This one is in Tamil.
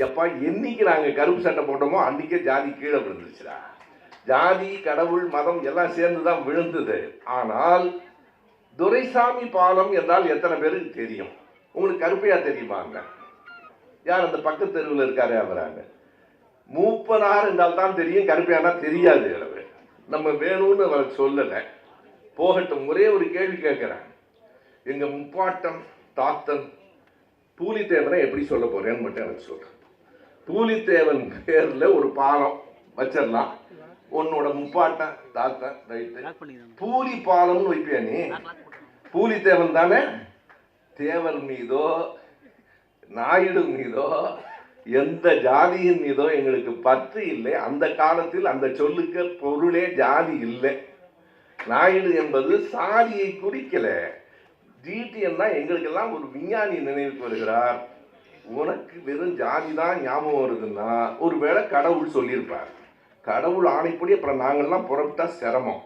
எப்பா என்னைக்கு நாங்கள் கருப்பு சட்டை போட்டோமோ அன்றைக்கே ஜாதி கீழே விழுந்துச்சுடா. ஜாதி கடவுள் மதம் எல்லாம் சேர்ந்து தான் விழுந்தது. ஆனால் துரைசாமி பாலம் என்றால் எத்தனை பேருக்கு தெரியும்? உங்களுக்கு கருப்பையா தெரியுமாங்க? யார் அந்த பக்கத்து தெருவில் இருக்காரு அவராங்க? மூப்பனார் என்றால் தான் தெரியும், கருப்பையானா தெரியாது. அளவு நம்ம வேணும்னு அவருக்கு சொல்லலை. போகட்டும். ஒரே ஒரு கேள்வி கேட்கிறேன். எங்க முப்பாட்டம் தாத்தன் பூலித்தேவனை எப்படி சொல்ல போறேன்னு மட்டும் எனக்கு சொல்றேன். பூலித்தேவன் பேர்ல ஒரு பாலம் வச்சிடலாம். உன்னோட முப்பாட்டன் தாத்தன் ரைட்டு, பூலி பாலம்னு வைப்பியா நீ? பூலித்தேவன் தானே. தேவர் மீதோ நாயுடு மீதோ எந்த ஜாதியின் மீதோ எங்களுக்கு பற்று இல்லை. அந்த காலத்தில் அந்த சொல்லுக்கு பொருளே ஜாதி இல்லை. நாயுடு என்பது சாதியை குறிக்கல. ஜிடிஎன் தான் எங்களுக்கெல்லாம் ஒரு விஞ்ஞானி நினைவுக்கு வருகிறார். உனக்கு வெறும் ஜாதி தான் ஞாபகம் வருதுன்னா ஒருவேளை கடவுள் சொல்லியிருப்பார். கடவுள் ஆணைப்படி அப்புறம் நாங்கள்லாம் புறப்பட்டா சிரமம்.